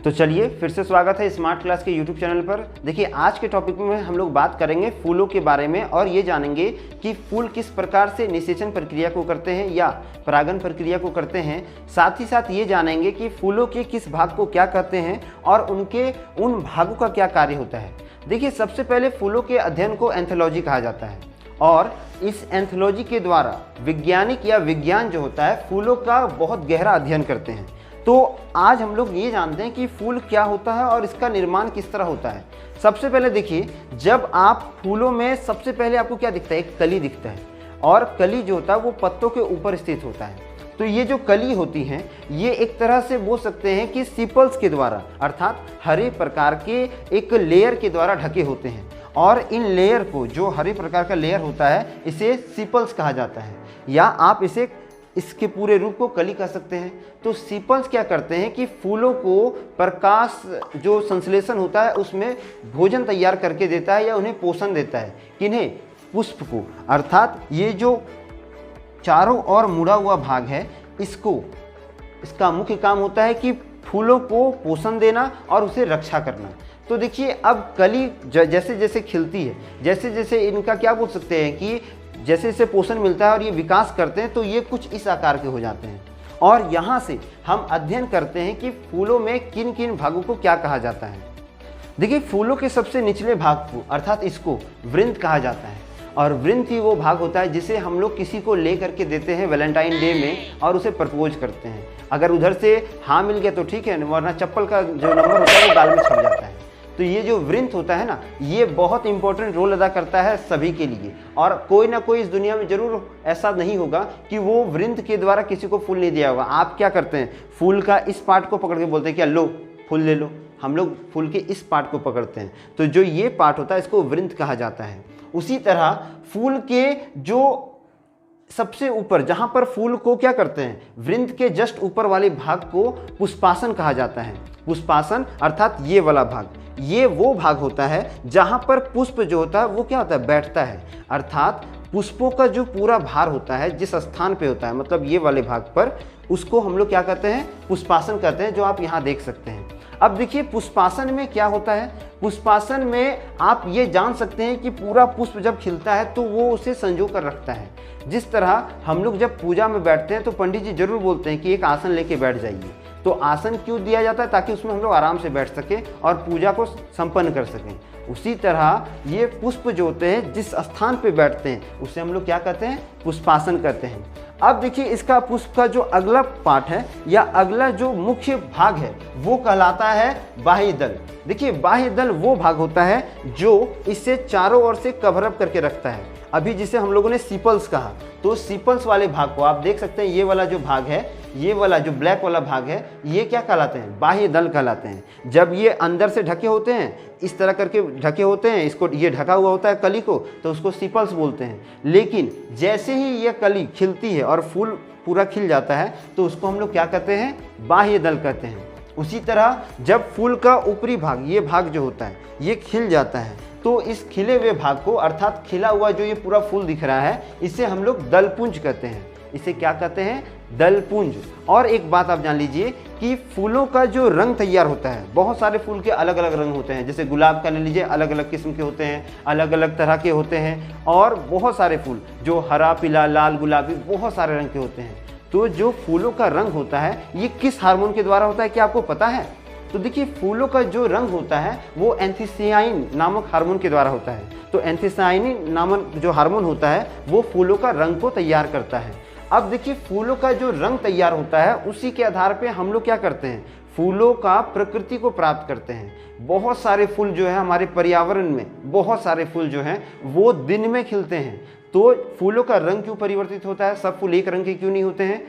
तो चलिए फिर से स्वागत है स्मार्ट क्लास के यूट्यूब चैनल पर। देखिए आज के टॉपिक में हम लोग बात करेंगे फूलों के बारे में और ये जानेंगे कि फूल किस प्रकार से निषेचन प्रक्रिया को करते हैं या परागन प्रक्रिया को करते हैं। साथ ही साथ ये जानेंगे कि फूलों के किस भाग को क्या कहते हैं और उनके उन भागों का क्या कार्य होता है। देखिए सबसे पहले फूलों के अध्ययन को एंथोलॉजी कहा जाता है और इस एंथोलॉजी के द्वारा वैज्ञानिक या विज्ञान जो होता है फूलों का बहुत गहरा अध्ययन करते हैं। तो आज हम लोग ये जानते हैं कि फूल क्या होता है और इसका निर्माण किस तरह होता है। सबसे पहले देखिए, जब आप फूलों में सबसे पहले आपको क्या दिखता है, एक कली दिखता है और कली जो होता है वो पत्तों के ऊपर स्थित होता है। तो ये जो कली होती हैं ये एक तरह से बोल सकते हैं कि सीपल्स के द्वारा अर्थात हरे प्रकार के एक लेयर के द्वारा ढके होते हैं और इन लेयर को, जो हरे प्रकार का लेयर होता है, इसे सीपल्स कहा जाता है या आप इसे इसके पूरे रूप को कली कह सकते हैं। तो सीपल्स क्या करते हैं कि फूलों को प्रकाश जो संश्लेषण होता है उसमें भोजन तैयार करके देता है या उन्हें पोषण देता है। किन्हें? पुष्प को। अर्थात ये जो चारों ओर मुड़ा हुआ भाग है इसका मुख्य काम होता है कि फूलों को पोषण देना और उसे रक्षा करना। तो देखिए अब कली जैसे जैसे खिलती है, जैसे जैसे इनका क्या बोल सकते हैं कि जैसे जैसे पोषण मिलता है और ये विकास करते हैं तो ये कुछ इस आकार के हो जाते हैं। और यहाँ से हम अध्ययन करते हैं कि फूलों में किन किन भागों को क्या कहा जाता है। देखिए फूलों के सबसे निचले भाग को अर्थात इसको वृंत कहा जाता है और वृंत ही वो भाग होता है जिसे हम लोग किसी को ले करके देते हैं वैलेंटाइन डे में और उसे प्रपोज करते हैं। अगर उधर से हाँ मिल गया तो ठीक है, वरना चप्पल का जो नंबर होता है वो गाल में छप जाता है। तो ये जो वृंत होता है ना, ये बहुत इंपॉर्टेंट रोल अदा करता है सभी के लिए और कोई ना कोई इस दुनिया में जरूर ऐसा नहीं होगा कि वो वृंत के द्वारा किसी को फूल नहीं दिया होगा। आप क्या करते हैं, फूल का इस पार्ट को पकड़ के बोलते हैं क्या लो फूल ले लो। हम लोग फूल के इस पार्ट को पकड़ते हैं, तो जो ये पार्ट होता है इसको वृंत कहा जाता है। उसी तरह फूल के जो सबसे ऊपर जहां पर फूल को क्या करते हैं, वृंत के जस्ट ऊपर वाले भाग को पुष्पासन कहा जाता है। पुष्पासन अर्थात ये वाला भाग, ये वो भाग होता है जहां पर पुष्प जो होता है वो क्या होता है, बैठता है। अर्थात पुष्पों का जो पूरा भार होता है जिस स्थान पे होता है, मतलब ये वाले भाग पर, उसको हम लोग क्या कहते हैं, पुष्पासन कहते हैं, जो आप यहाँ देख सकते हैं। अब देखिए पुष्पासन में क्या होता है, पुष्पासन में आप ये जान सकते हैं कि पूरा पुष्प जब खिलता है तो वो उसे संजो कर रखता है। जिस तरह हम लोग जब पूजा में बैठते हैं तो पंडित जी जरूर बोलते हैं कि एक आसन लेके बैठ जाइए। तो आसन क्यों दिया जाता है, ताकि उसमें हम लोग आराम से बैठ सकें और पूजा को संपन्न कर सकें। उसी तरह ये पुष्प जो होते हैं जिस स्थान पे बैठते हैं उसे हम लोग क्या कहते हैं, पुष्पासन कहते हैं। अब देखिए इसका पुष्प का जो अगला पार्ट है या अगला जो मुख्य भाग है वो कहलाता है बाह्य दल। देखिए बाह्य दल वो भाग होता है जो इसे चारों ओर से कवर अप करके रखता है। अभी जिसे हम लोगों ने सीपल्स कहा, तो सीपल्स वाले भाग को आप देख सकते हैं, ये वाला जो भाग है, ये वाला जो ब्लैक वाला भाग है, ये क्या कहलाते हैं, बाह्य दल कहलाते हैं। जब ये अंदर से ढके होते हैं, इस तरह करके ढके होते हैं, इसको ये ढका हुआ होता है कली को, तो उसको सीपल्स बोलते हैं। लेकिन जैसे ही ये कली खिलती है और फूल पूरा खिल जाता है तो उसको हम लोग क्या कहते हैं, बाह्य दल कहते हैं। उसी तरह जब फूल का ऊपरी भाग, ये भाग जो होता है, ये खिल जाता है तो इस खिले हुए भाग को अर्थात खिला हुआ जो ये पूरा फूल दिख रहा है, इसे हम लोग दलपुंज कहते हैं। इसे क्या कहते हैं, दलपुंज। और एक बात आप जान लीजिए कि फूलों का जो रंग तैयार होता है, बहुत सारे फूल के अलग अलग रंग होते हैं। जैसे गुलाब का ले लीजिए, अलग अलग किस्म के होते हैं, अलग अलग तरह के होते हैं। और बहुत सारे फूल जो हरा, पीला, लाल, गुलाबी, बहुत सारे रंग के होते हैं। तो जो फूलों का रंग होता है ये किस हार्मोन के द्वारा होता है, क्या आपको पता है? तो देखिए फूलों का जो रंग होता है वो एंथोसायनिन नामक हार्मोन के द्वारा होता है। तो एंथोसायनिन नामक जो हार्मोन होता है वो फूलों का रंग को तैयार करता है। अब देखिए फूलों का जो रंग तैयार होता है उसी के आधार पे हम लोग क्या करते हैं, फूलों का प्रकृति को प्राप्त करते हैं। बहुत सारे फूल जो है हमारे पर्यावरण में, बहुत सारे फूल जो हैं वो दिन में खिलते हैं। तो फूलों का रंग क्यों परिवर्तित होता है, सब फूल एक रंग के क्यों नहीं होते हैं?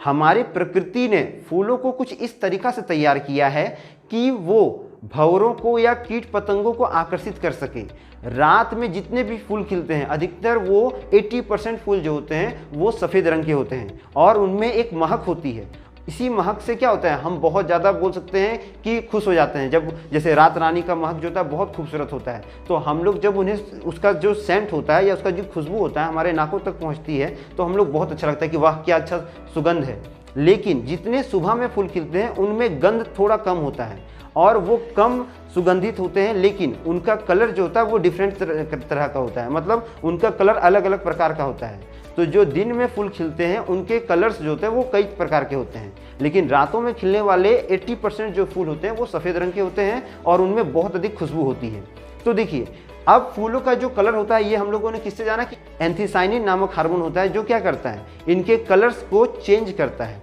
हमारी प्रकृति ने फूलों को कुछ इस तरीका से तैयार किया है कि वो भंवरों को या कीट पतंगों को आकर्षित कर सके। रात में जितने भी फूल खिलते हैं अधिकतर वो 80% फूल जो होते हैं वो सफ़ेद रंग के होते हैं और उनमें एक महक होती है। इसी महक से क्या होता है, हम बहुत ज़्यादा बोल सकते हैं कि खुश हो जाते हैं। जब जैसे रात रानी का महक जो होता है बहुत खूबसूरत होता है, तो हम लोग जब उन्हें उसका जो सेंट होता है या उसका जो खुशबू होता है हमारे नाकों तक पहुंचती है तो हम लोग बहुत अच्छा लगता है कि वाह क्या अच्छा सुगंध है। लेकिन जितने सुबह में फूल खिलते हैं उनमें गंध थोड़ा कम होता है और वो कम सुगंधित होते हैं, लेकिन उनका कलर जो होता है वो डिफरेंट तरह का होता है, मतलब उनका कलर अलग अलग प्रकार का होता है। तो जो दिन में फूल खिलते हैं उनके कलर्स जो होते हैं वो कई प्रकार के होते हैं, लेकिन रातों में खिलने वाले 80% जो फूल होते हैं वो सफ़ेद रंग के होते हैं और उनमें बहुत अधिक खुशबू होती है। तो देखिए, अब फूलों का जो कलर होता है ये हम लोगों ने किससे जाना कि एंथ्रासायनिन नामक हार्मोन होता है जो क्या करता है, इनके कलर्स को चेंज करता है।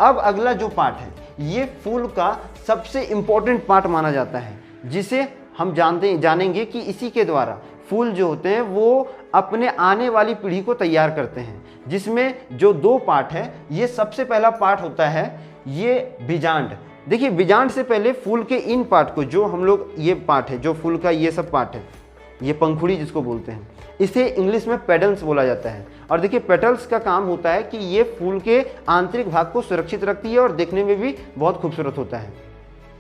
अब अगला जो पार्ट है ये फूल का सबसे इम्पोर्टेंट पार्ट माना जाता है, जिसे हम जानेंगे कि इसी के द्वारा फूल जो होते हैं वो अपने आने वाली पीढ़ी को तैयार करते हैं, जिसमें जो 2 पार्ट है। ये सबसे पहला पार्ट होता है ये बीजांड। देखिए, बीजांड से पहले फूल के इन पार्ट को, जो हम लोग ये पार्ट है जो फूल का ये सब पार्ट है, ये पंखुड़ी जिसको बोलते हैं, इसे इंग्लिश में पेटल्स बोला जाता है। और देखिए, पेटल्स का काम होता है कि ये फूल के आंतरिक भाग को सुरक्षित रखती है और देखने में भी बहुत खूबसूरत होता है।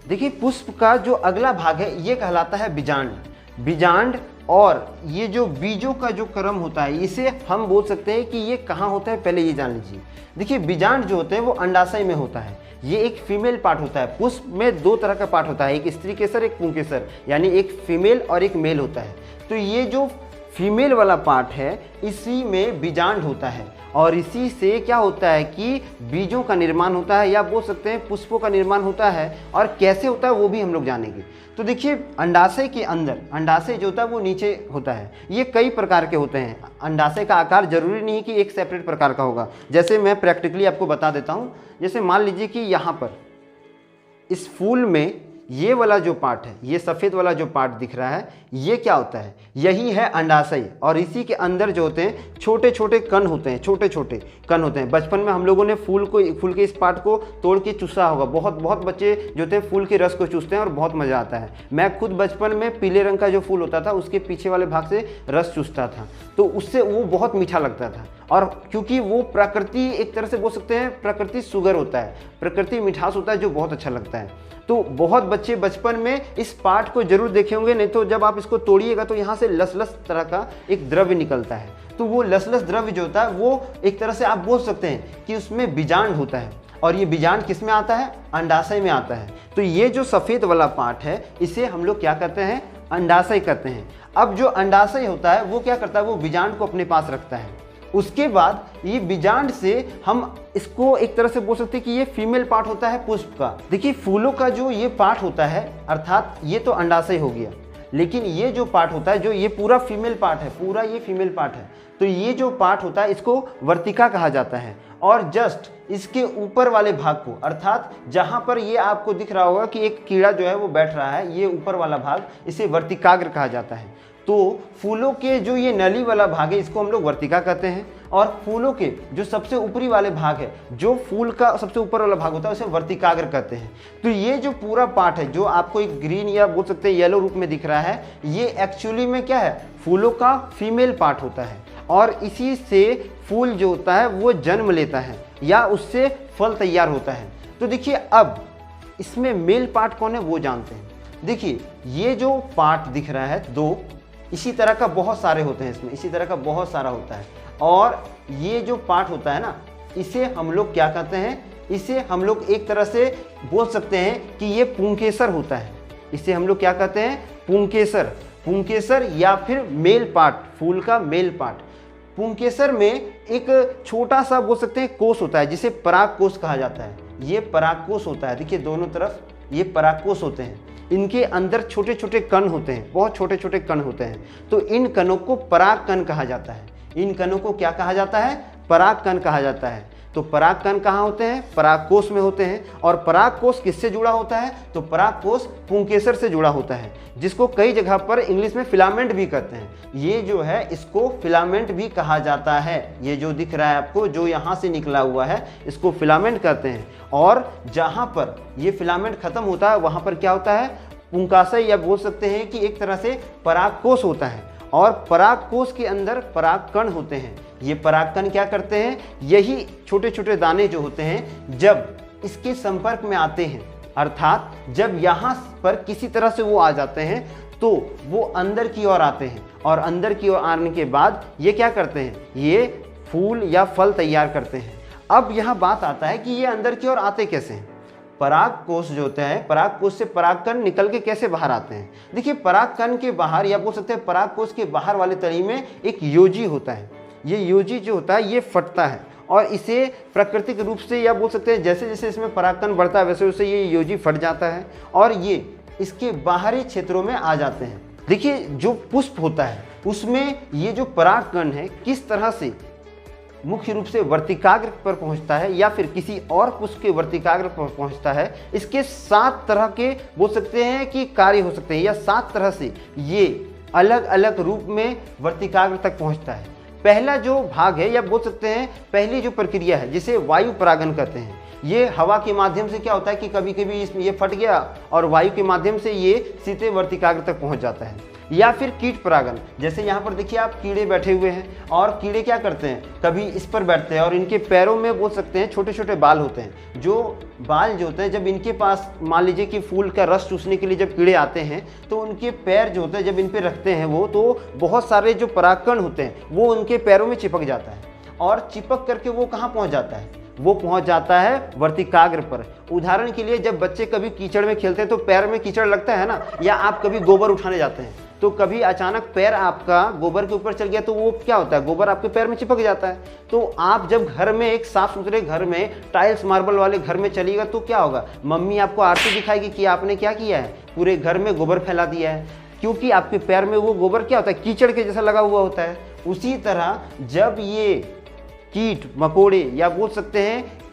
देखिए, पुष्प का जो अगला भाग है ये कहलाता है बीजांड। बीजांड और ये जो बीजों का जो क्रम होता है इसे हम बोल सकते हैं कि ये कहाँ होता है, पहले ये जान लीजिए। देखिए, बीजांड जो होते हैं वो अंडाशय में होता है। ये एक फीमेल पार्ट होता है। पुष्प में 2 तरह का पार्ट होता है, एक स्त्री केसर एक पुंकेसर, यानी एक फीमेल और एक मेल होता है। तो ये जो फीमेल वाला पार्ट है इसी में बीजांड होता है और इसी से क्या होता है कि बीजों का निर्माण होता है, या बोल सकते हैं पुष्पों का निर्माण होता है। और कैसे होता है वो भी हम लोग जानेंगे। तो देखिए, अंडाशय के अंदर, अंडाशय जो होता है वो नीचे होता है। ये कई प्रकार के होते हैं। अंडाशय का आकार जरूरी नहीं कि एक सेपरेट प्रकार का होगा। जैसे मैं प्रैक्टिकली आपको बता देता हूँ। जैसे मान लीजिए कि यहाँ पर इस फूल में ये वाला जो पार्ट है, ये सफ़ेद वाला जो पार्ट दिख रहा है, ये क्या होता है, यही है अंडाशय। और इसी के अंदर जो होते हैं छोटे छोटे कण होते हैं, छोटे छोटे कण होते हैं। बचपन में हम लोगों ने फूल के इस पार्ट को तोड़ के चूसा होगा। बहुत बच्चे जो होते हैं फूल के रस को चूसते हैं और बहुत मज़ा आता है। मैं खुद बचपन में पीले रंग का जो फूल होता था उसके पीछे वाले भाग से रस चूसता था, तो उससे वो बहुत मीठा लगता था। और क्योंकि वो प्रकृति, एक तरह से बोल सकते हैं प्रकृति शुगर होता है, प्रकृति मिठास होता है, जो बहुत अच्छा लगता है। तो बहुत बच्चे बचपन में इस पार्ट को जरूर देखे होंगे, नहीं तो जब आप इसको तोड़िएगा तो यहाँ से लसलस तरह का एक द्रव्य निकलता है। तो वो लसलस द्रव्य जो होता है वो एक तरह से आप बोल सकते हैं कि उसमें बीजांड होता है। और ये बीजांड किस में आता है, अंडाशय में आता है। तो ये जो सफ़ेद वाला पार्ट है इसे हम लोग क्या कहते हैं, अंडाशय कहते हैं। अब जो अंडाशय होता है वो क्या करता है, वो बीजांड को अपने पास रखता है। उसके बाद ये बीजांड से हम इसको एक तरह से बोल सकते हैं कि ये फीमेल पार्ट होता है पुष्प का। देखिए, फूलों का जो ये पार्ट होता है, अर्थात ये तो अंडाशय हो गया, लेकिन ये जो पार्ट होता है, जो ये पूरा फीमेल पार्ट है, पूरा ये फीमेल पार्ट है, तो ये जो पार्ट होता है इसको वर्तिका कहा जाता है। और जस्ट इसके ऊपर वाले भाग को, अर्थात जहाँ पर ये आपको दिख रहा होगा कि एक कीड़ा जो है वो बैठ रहा है, ये ऊपर वाला भाग, इसे वर्तिकाग्र कहा जाता है। तो फूलों के जो ये नली वाला भाग है इसको हम लोग वर्तिका कहते हैं, और फूलों के जो सबसे ऊपरी वाले भाग है, जो फूल का सबसे ऊपर वाला भाग होता है उसे वर्तिकाग्र कहते हैं। तो ये जो पूरा पार्ट है जो आपको एक ग्रीन या बोल सकते हैं येलो रूप में दिख रहा है, ये एक्चुअली में क्या है, फूलों का फीमेल पार्ट होता है। और इसी से फूल जो होता है वो जन्म लेता है या उससे फल तैयार होता है। तो देखिए, अब इसमें मेल पार्ट कौन है वो जानते हैं। देखिए, ये जो पार्ट दिख रहा है 2, इसी तरह का बहुत सारे होते हैं इसमें, इसी तरह का बहुत सारा होता है। और ये जो पार्ट होता है ना, इसे हम लोग क्या कहते हैं, इसे हम लोग एक तरह से बोल सकते हैं कि ये पुंकेसर होता है। इसे हम लोग क्या कहते हैं, पुंकेसर, पुंकेसर या फिर मेल पार्ट, फूल का मेल पार्ट। पुंकेसर में एक छोटा सा बोल सकते हैं कोष होता है जिसे परागकोष कहा जाता है। ये परागकोष होता है, देखिए दोनों तरफ ये परागकोष होते हैं। इनके अंदर छोटे छोटे कण होते हैं, बहुत छोटे छोटे कण होते हैं। तो इन कणों को परागकण कहा जाता है। इन कणों को क्या कहा जाता है, परागकण कहा जाता है। तो परागकण कहाँ होते हैं, परागकोष में होते हैं। और परागकोष किससे जुड़ा होता है, तो परागकोष पुंकेसर से जुड़ा होता है, जिसको कई जगह पर इंग्लिश में फिलामेंट भी कहते हैं। ये जो है इसको फिलामेंट भी कहा जाता है। ये जो दिख रहा है आपको, जो यहाँ से निकला हुआ है, इसको फिलामेंट कहते हैं। और जहाँ पर ये फिलामेंट खत्म होता है वहाँ पर क्या होता है, पुंकाशय, या बोल सकते हैं कि एक तरह से परागकोष होता है। और परागकोष के अंदर परागकण होते हैं। ये परागकण क्या करते हैं, यही छोटे छोटे दाने जो होते हैं जब इसके संपर्क में आते हैं, अर्थात जब यहाँ पर किसी तरह से वो आ जाते हैं तो वो अंदर की ओर आते हैं। और अंदर की ओर आने के बाद ये क्या करते हैं, ये फूल या फल तैयार करते हैं। अब यहाँ बात आता है कि ये अंदर की ओर आते कैसे हैं। पराग कोष जो होते हैं, पराग कोष से परागकण निकल के कैसे बाहर आते हैं। देखिए परागकण के बाहर या बोल सकते हैं पराग कोष के बाहर वाले तली में एक योजी होता है। ये योजी जो होता है ये फटता है और इसे प्राकृतिक रूप से या बोल सकते हैं जैसे जैसे इसमें परागकण बढ़ता है वैसे वैसे ये योजी फट जाता है और ये इसके बाहरी क्षेत्रों में आ जाते हैं। देखिए जो पुष्प होता है उसमें ये जो परागकण है किस तरह से मुख्य रूप से वर्तिकाग्र पर पहुंचता है या फिर किसी और पुष्प के वर्तिकाग्र पर पहुंचता है, इसके 7 तरह के बोल सकते हैं कि कार्य हो सकते हैं या 7 तरह से ये अलग अलग रूप में वर्तिकाग्र तक पहुंचता है। पहला जो भाग है या बोल सकते हैं पहली जो प्रक्रिया है जिसे वायु परागन कहते हैं, ये हवा के माध्यम से क्या होता है कि कभी कभी इसमें ये फट गया और वायु के माध्यम से ये सीधे वर्तिकाग्र तक पहुंच जाता है। या फिर कीट परागन, जैसे यहाँ पर देखिए आप कीड़े बैठे हुए हैं और कीड़े क्या करते हैं कभी इस पर बैठते हैं और इनके पैरों में बोल सकते हैं छोटे छोटे बाल होते हैं। जो बाल जो होते हैं जब इनके पास मान लीजिए कि फूल का रस चूसने के लिए जब कीड़े आते हैं तो उनके पैर जो होते हैं जब इन पर रखते हैं वो तो बहुत सारे जो परागकण होते हैं वो उनके पैरों में चिपक जाता है और चिपक करके वो कहाँ पहुँच जाता है, वो पहुंच जाता है वर्तिकाग्र पर। उदाहरण के लिए जब बच्चे कभी कीचड़ में खेलते हैं तो पैर में कीचड़ लगता है ना, या आप कभी गोबर उठाने जाते हैं तो कभी अचानक पैर आपका गोबर के ऊपर चल गया तो वो क्या होता है गोबर आपके पैर में चिपक जाता है। तो आप जब घर में एक साफ सुथरे घर में टाइल्स मार्बल वाले घर में चलिएगा तो क्या होगा, मम्मी आपको आरती दिखाएगी कि आपने क्या किया है, पूरे घर में गोबर फैला दिया है, क्योंकि आपके पैर में वो गोबर क्या होता है कीचड़ के जैसा लगा हुआ होता है। उसी तरह जब ये कीट मकोड़े या बोल सकते हैं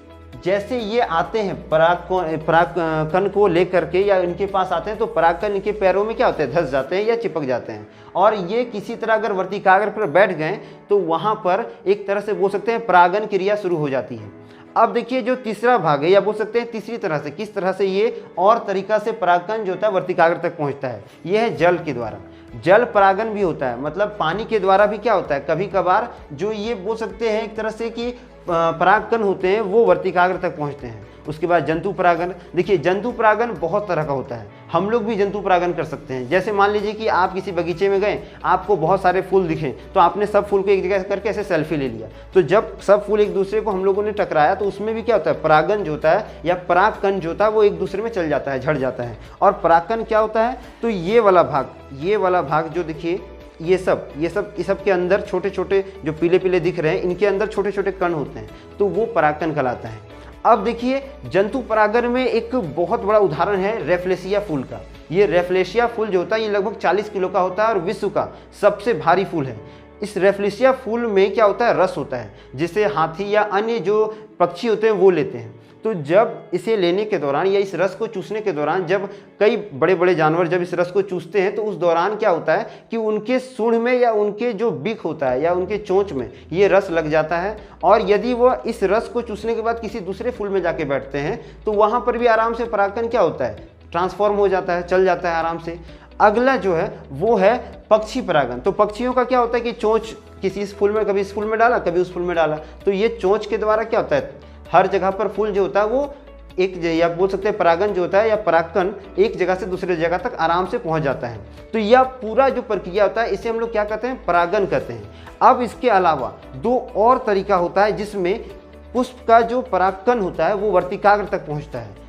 जैसे ये आते हैं परागकण को लेकर के या इनके पास आते हैं तो परागकण इनके पैरों में क्या होते हैं धंस जाते हैं या चिपक जाते हैं और ये किसी तरह अगर वर्तिकाग्र पर बैठ गए तो वहाँ पर एक तरह से बोल सकते हैं परागन क्रिया शुरू हो जाती है। अब देखिए जो तीसरा भाग है या बोल सकते हैं तीसरी तरह से किस तरह से ये और तरीका से परागकण जो होता है वर्तिकाग्र तक पहुँचता है, ये है जल के द्वारा। जल परागन भी होता है, मतलब पानी के द्वारा भी क्या होता है कभी कभार जो ये बोल सकते हैं एक तरह से कि परागकण होते हैं वो वर्तिकाग्र तक पहुंचते हैं। उसके बाद जंतु परागन, देखिए जंतु परागन बहुत तरह का होता है, हम लोग भी जंतु परागन कर सकते हैं। जैसे मान लीजिए कि आप किसी बगीचे में गए, आपको बहुत सारे फूल दिखे तो आपने सब फूल को एक जगह करके ऐसे सेल्फी ले लिया, तो जब सब फूल एक दूसरे को हम लोगों ने टकराया तो उसमें भी क्या होता है परागन जो होता है या परागकण जो होता है वो एक दूसरे में चल जाता है, झड़ जाता है। और परागकण क्या होता है, तो ये वाला भाग जो देखिए ये सब के अंदर छोटे छोटे जो पीले पीले दिख रहे हैं इनके अंदर छोटे छोटे कण होते हैं तो वो परागकण कहलाता है। अब देखिए जंतु परागन में एक बहुत बड़ा उदाहरण है रेफ्लेशिया फूल का। ये रेफ्लेशिया फूल जो होता है ये लगभग 40 किलो का होता है और विश्व का सबसे भारी फूल है। इस रेफ्लेशिया फूल में क्या होता है रस होता है जिसे हाथी या अन्य जो पक्षी होते हैं वो लेते हैं। तो जब इसे लेने के दौरान या इस रस को चूसने के दौरान जब कई बड़े बड़े जानवर जब इस रस को चूसते हैं तो उस दौरान क्या होता है कि उनके सूंड में या उनके जो बिक होता है या उनके चोंच में ये रस लग जाता है और यदि वो इस रस को चूसने के बाद किसी दूसरे फूल में जाके बैठते हैं तो वहाँ पर भी आराम से परागकण क्या होता है ट्रांसफॉर्म हो जाता है, चल जाता है आराम से। अगला जो है वो है पक्षी परागन। तो पक्षियों का क्या होता है कि चोंच किसी इस फूल में कभी इस फूल में डाला कभी उस फूल में डाला, तो ये चोंच के द्वारा क्या होता है हर जगह पर फूल जो होता है वो एक या बोल सकते हैं परागन जो होता है या परागकण एक जगह से दूसरे जगह तक आराम से पहुंच जाता है। तो यह पूरा जो प्रक्रिया होता है इसे हम लोग क्या कहते हैं परागन कहते हैं। अब इसके अलावा 2 और तरीका होता है जिसमें पुष्प का जो परागकण होता है वो वर्तिकाग्र तक पहुंचता है।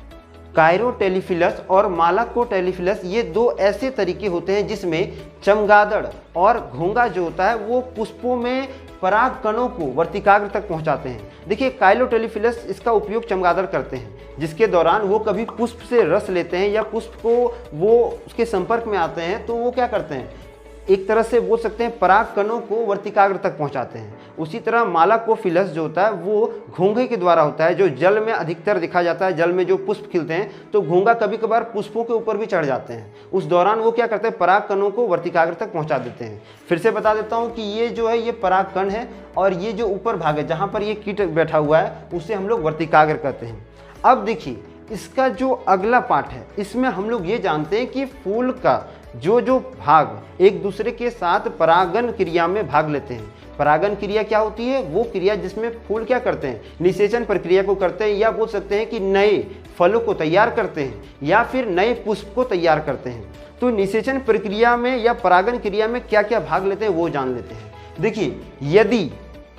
कायरोटेलिफिलस और मालाकोटेलिफिलस ये 2 ऐसे तरीके होते हैं जिसमें चमगादड़ और घोंगा जो होता है वो पुष्पों में परागकणों को वर्तिकाग्र तक पहुंचाते हैं। देखिए कायरोटेलिफिलस इसका उपयोग चमगादड़ करते हैं जिसके दौरान वो कभी पुष्प से रस लेते हैं या पुष्प को वो उसके संपर्क में आते हैं तो वो क्या करते हैं एक तरह से बोल सकते हैं परागकणों को वर्तिकाग्र तक पहुंचाते हैं। उसी तरह मालाकोफिलस जो होता है वो घोंघे के द्वारा होता है जो जल में अधिकतर दिखा जाता है। जल में जो पुष्प खिलते हैं तो घोंघा कभी कभार पुष्पों के ऊपर भी चढ़ जाते हैं, उस दौरान वो क्या करते हैं परागकणों को वर्तिकाग्र तक पहुंचा देते हैं। फिर से बता देता हूँ कि ये जो है ये परागकण है और ये जो ऊपर भाग है जहाँ पर ये कीट बैठा हुआ है उसे हम लोग वर्तिकाग्र कहते हैं। अब देखिए इसका जो अगला पार्ट है इसमें हम लोग ये जानते हैं कि फूल का जो भाग एक दूसरे के साथ परागन क्रिया में भाग लेते हैं। परागन क्रिया क्या होती है, वो क्रिया जिसमें फूल क्या करते हैं निषेचन प्रक्रिया को करते हैं या बोल सकते हैं कि नए फलों को तैयार करते हैं या फिर नए पुष्प को तैयार करते हैं। तो निषेचन प्रक्रिया में या परागन क्रिया में क्या क्या भाग लेते हैं वो जान लेते हैं। देखिए यदि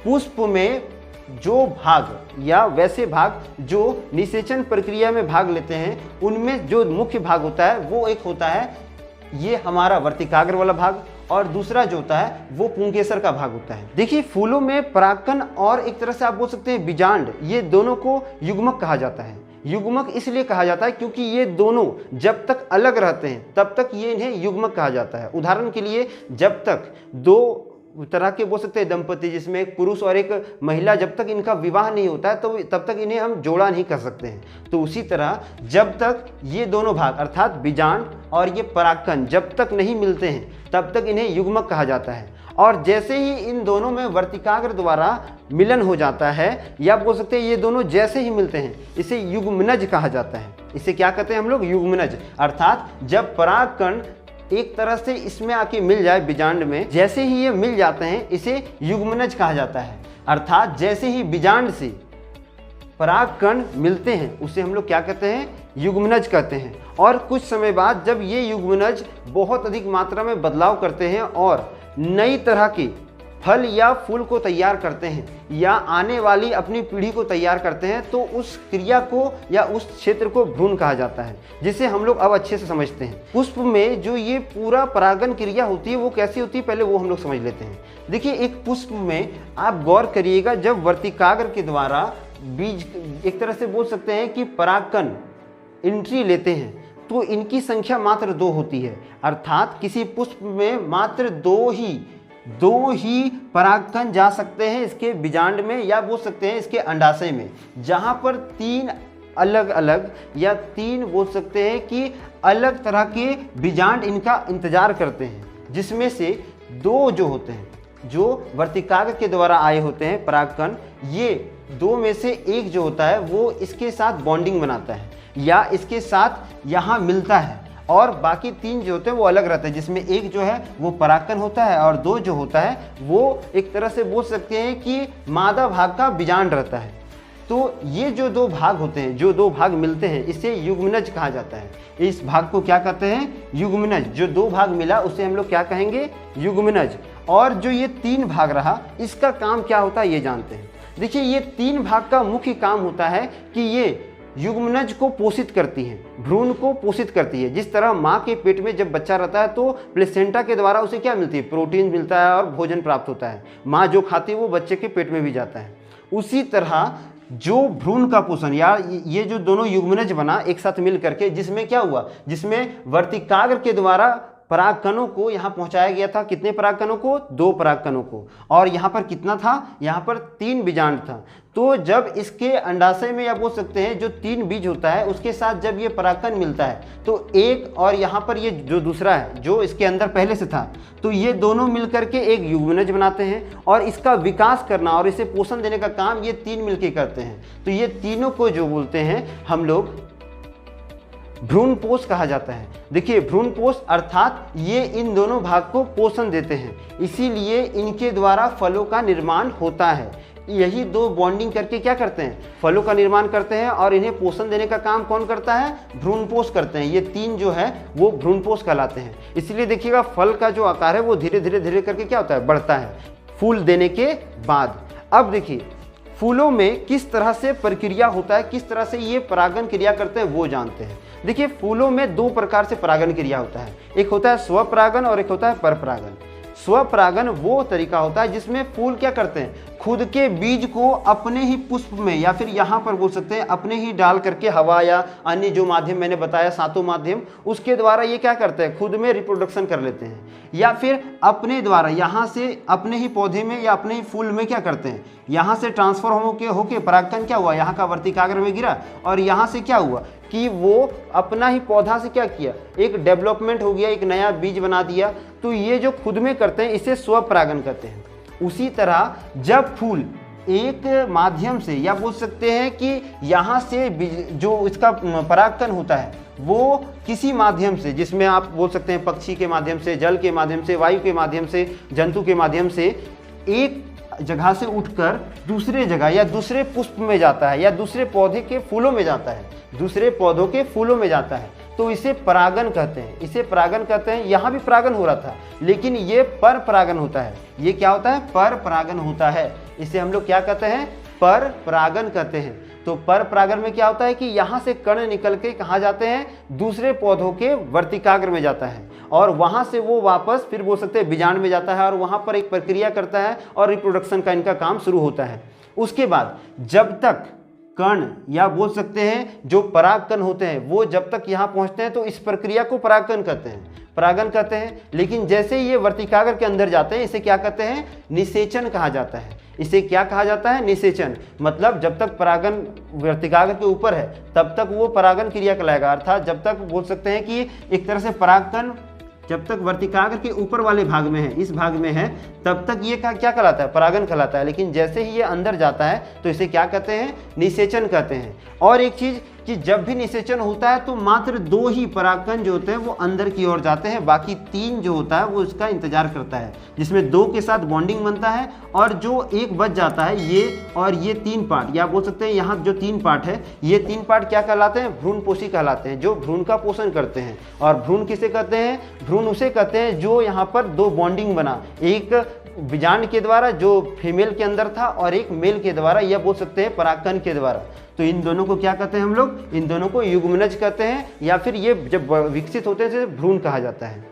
पुष्प में जो भाग या वैसे भाग जो निषेचन प्रक्रिया में भाग लेते हैं उनमें जो मुख्य भाग होता है वो एक होता है ये हमारा वर्तिकाग्र वाला भाग, और दूसरा जो होता है वो पुंकेसर का भाग होता है। देखिए फूलों में परागकण और एक तरह से आप बोल सकते हैं बीजांड, ये दोनों को युग्मक कहा जाता है। युग्मक इसलिए कहा जाता है क्योंकि ये दोनों जब तक अलग रहते हैं तब तक ये इन्हें युग्मक कहा जाता है। उदाहरण के लिए जब तक दो तरह के बोल सकते हैं दंपति जिसमें एक पुरुष और एक महिला जब तक इनका विवाह नहीं होता है तो तब तक इन्हें हम जोड़ा नहीं कर सकते हैं। तो उसी तरह जब तक ये दोनों भाग अर्थात बीजांड और ये परागकण जब तक नहीं मिलते हैं तब तक इन्हें युग्मक कहा जाता है। और जैसे ही इन दोनों में वर्तिकाग्र द्वारा मिलन हो जाता है या बोल सकते हैं ये दोनों जैसे ही मिलते हैं इसे युग्मनज कहा जाता है। इसे क्या कहते हैं हम लोग? युग्मनज। अर्थात जब परागकण एक तरह से इसमें आके मिल जाए बीजांड में, जैसे ही ये मिल जाते हैं इसे युग्मनज कहा जाता है। अर्थात जैसे ही बीजांड से परागकण मिलते हैं उसे हम लोग क्या कहते हैं? युग्मनज कहते हैं। और कुछ समय बाद जब ये युग्मनज बहुत अधिक मात्रा में बदलाव करते हैं और नई तरह के फल या फूल को तैयार करते हैं या आने वाली अपनी पीढ़ी को तैयार करते हैं तो उस क्रिया को या उस क्षेत्र को भ्रूण कहा जाता है, जिसे हम लोग अब अच्छे से समझते हैं। पुष्प में जो ये पूरा परागन क्रिया होती है वो कैसी होती है पहले वो हम लोग समझ लेते हैं। देखिए एक पुष्प में आप गौर करिएगा, जब वर्तिकाग्र के द्वारा बीज एक तरह से बोल सकते हैं कि परागकण एंट्री लेते हैं तो इनकी संख्या मात्र 2 होती है। अर्थात किसी पुष्प में मात्र दो ही परागकण जा सकते हैं इसके बीजांड में या बोल सकते हैं इसके अंडाशय में, जहां पर 3 अलग अलग या 3 बोल सकते हैं कि अलग तरह के बीजांड इनका इंतजार करते हैं, जिसमें से 2 जो होते हैं जो वर्तिकाग्र के द्वारा आए होते हैं परागकण, ये 2 में से एक जो होता है वो इसके साथ बॉन्डिंग बनाता है या इसके साथ यहाँ मिलता है, और बाकी 3 जो होते हैं वो अलग रहते हैं, जिसमें एक जो है वो परागकण होता है और 2 जो होता है वो एक तरह से बोल सकते हैं कि मादा भाग का बीजांड रहता है। तो ये जो 2 भाग होते हैं, जो 2 भाग मिलते हैं, इसे युग्मनज कहा जाता है। इस भाग को क्या कहते हैं? युग्मनज। जो 2 भाग मिला उसे हम लोग क्या कहेंगे? युग्मनज। और जो ये 3 भाग रहा इसका काम क्या होता है ये जानते हैं। देखिए ये 3 भाग का मुख्य काम होता है कि ये युग्मनज को पोषित करती है, भ्रूण को पोषित करती है। जिस तरह माँ के पेट में जब बच्चा रहता है तो प्लेसेंटा के द्वारा उसे क्या मिलती है? प्रोटीन मिलता है और भोजन प्राप्त होता है। माँ जो खाती है वो बच्चे के पेट में भी जाता है। उसी तरह जो भ्रूण का पोषण या ये जो दोनों युग्मनज बना एक साथ मिल करके, जिसमें क्या हुआ? जिसमें वर्तिकाग्र के द्वारा परागकणों को यहाँ पहुँचाया गया था। कितने परागकणों को? 2 परागकणों को। और यहाँ पर कितना था? यहाँ पर 3 बीजांड था। तो जब इसके अंडाशय में या बोल सकते हैं जो 3 बीज होता है उसके साथ जब ये परागकण मिलता है तो एक, और यहाँ पर ये जो दूसरा है जो इसके अंदर पहले से था, तो ये दोनों मिलकर के एक युग्मनज बनाते हैं और इसका विकास करना और इसे पोषण देने का काम ये 3 मिलकर करते हैं। तो ये तीनों को जो बोलते हैं हम लोग भ्रूणपोष कहा जाता है। देखिए भ्रूणपोष अर्थात ये इन दोनों भाग को पोषण देते हैं, इसीलिए इनके द्वारा फलों का निर्माण होता है। यही 2 बॉन्डिंग करके क्या करते हैं? फलों का निर्माण करते हैं और इन्हें पोषण देने का काम कौन करता है? भ्रूणपोष करते हैं। ये 3 जो है वो भ्रूणपोष कहलाते हैं। इसलिए देखिएगा फल का जो आकार है वो धीरे धीरे करके क्या होता है? बढ़ता है फूल देने के बाद। अब देखिए फूलों में किस तरह से प्रक्रिया होता है, किस तरह से ये परागन क्रिया करते हैं वो जानते हैं। देखिए फूलों में 2 प्रकार से परागन क्रिया होता है, एक होता है स्वपरागन और एक होता है परपरागन। स्वपरागन वो तरीका होता है जिसमें फूल क्या करते हैं? खुद के बीज को अपने ही पुष्प में या फिर यहाँ पर बोल सकते हैं अपने ही डाल करके हवा या अन्य जो माध्यम मैंने बताया 7 माध्यम, उसके द्वारा ये क्या करते हैं? खुद में रिप्रोडक्शन कर लेते हैं, या फिर अपने द्वारा यहाँ से अपने ही पौधे में या अपने ही फूल में क्या करते हैं? यहाँ से ट्रांसफर होके परागकण क्या हुआ? यहाँ का वर्तिकाग्र में गिरा और यहाँ से क्या हुआ कि वो अपना ही पौधा से क्या किया? एक डेवलपमेंट हो गया, एक नया बीज बना दिया। तो ये जो खुद में करते हैं इसे स्वपरागन कहते हैं। उसी तरह जब फूल एक माध्यम से या बोल सकते हैं कि यहाँ से जो इसका परागकण होता है वो किसी माध्यम से, जिसमें आप बोल सकते हैं पक्षी के माध्यम से, जल के माध्यम से, वायु के माध्यम से, जंतु के माध्यम से, एक जगह से उठकर दूसरे जगह या दूसरे पुष्प में जाता है या दूसरे पौधे के फूलों में जाता है, दूसरे पौधों के फूलों में जाता है, तो इसे परागन कहते हैं। इसे परागन कहते हैं। यहाँ भी परागन हो रहा था लेकिन ये पर परागन होता है। ये क्या होता है? पर परागन होता है। इसे हम लोग क्या कहते हैं? पर परागन कहते हैं। तो पर परागन में क्या होता है कि यहाँ से कण निकल के कहाँ जाते हैं, दूसरे पौधों के वर्तिकाग्र में जाता है और वहाँ से वो वापस फिर बोल सकते हैं बीजांड में जाता है और वहाँ पर एक प्रक्रिया करता है और रिप्रोडक्शन का इनका काम शुरू होता है। उसके बाद जब तक कण या बोल सकते हैं जो परागकण होते हैं वो जब तक यहाँ पहुँचते हैं तो इस प्रक्रिया को परागकण कहते हैं, परागन कहते हैं। लेकिन जैसे ही ये वर्तिकाग्र के अंदर जाते हैं इसे क्या कहते हैं, निषेचन कहा जाता है। इसे क्या कहा जाता है, निषेचन। मतलब जब तक परागन वर्तिकाग्र के ऊपर है तब तक वो परागन क्रिया कहलाएगा, अर्थात जब तक बोल सकते हैं कि एक तरह से परागकण जब तक वर्तिकाग्र के ऊपर वाले भाग में है, इस भाग में है, तब तक ये क्या कहलाता है, परागन कहलाता है। लेकिन जैसे ही ये अंदर जाता है तो इसे क्या कहते हैं, निषेचन कहते हैं। और एक चीज़ कि जब भी निषेचन होता है तो मात्र 2 ही परागकण जो होते हैं वो अंदर की ओर जाते हैं, बाकी 3 जो होता है वो इसका इंतजार करता है, जिसमें 2 के साथ बॉन्डिंग बनता है और जो एक बच जाता है ये और ये 3 पार्ट, या बोल सकते हैं यहाँ जो 3 पार्ट है ये 3 पार्ट क्या कहलाते हैं, भ्रूणपोषी कहलाते हैं, जो भ्रूण का पोषण करते हैं। और भ्रूण किसे कहते हैं, भ्रूण उसे कहते हैं जो यहाँ पर 2 बॉन्डिंग बना, एक बीजांड के द्वारा जो फीमेल के अंदर था और एक मेल के द्वारा, या बोल सकते हैं परागकण के द्वारा। तो इन दोनों को क्या कहते हैं हम लोग, इन दोनों को युग्मनज कहते हैं, या फिर ये जब विकसित होते हैं तो भ्रूण कहा जाता है।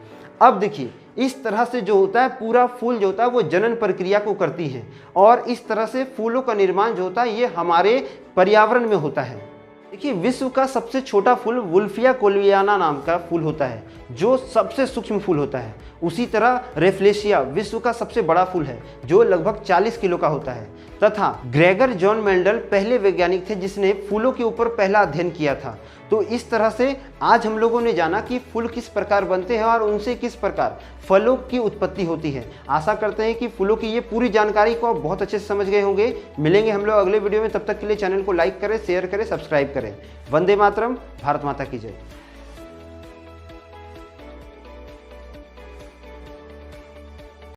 अब देखिए इस तरह से जो होता है पूरा फूल जो होता है वो जनन प्रक्रिया को करती है और इस तरह से फूलों का निर्माण जो होता है ये हमारे पर्यावरण में होता है। देखिए विश्व का सबसे छोटा फूल वुल्फिया कोल्वियाना नाम का फूल होता है जो सबसे सूक्ष्म फूल होता है। उसी तरह रेफ्लेशिया विश्व का सबसे बड़ा फूल है जो लगभग 40 किलो का होता है। तथा ग्रेगर जॉन मेंडल पहले वैज्ञानिक थे जिसने फूलों के ऊपर पहला अध्ययन किया था। तो इस तरह से आज हम लोगों ने जाना कि फूल किस प्रकार बनते हैं और उनसे किस प्रकार फलों की उत्पत्ति होती है। आशा करते हैं कि फूलों की ये पूरी जानकारी को आप बहुत अच्छे से समझ गए होंगे। मिलेंगे हम लोग अगले वीडियो में, तब तक के लिए चैनल को लाइक करें, शेयर करें, सब्सक्राइब करें। वंदे मातरम, भारत माता की जय।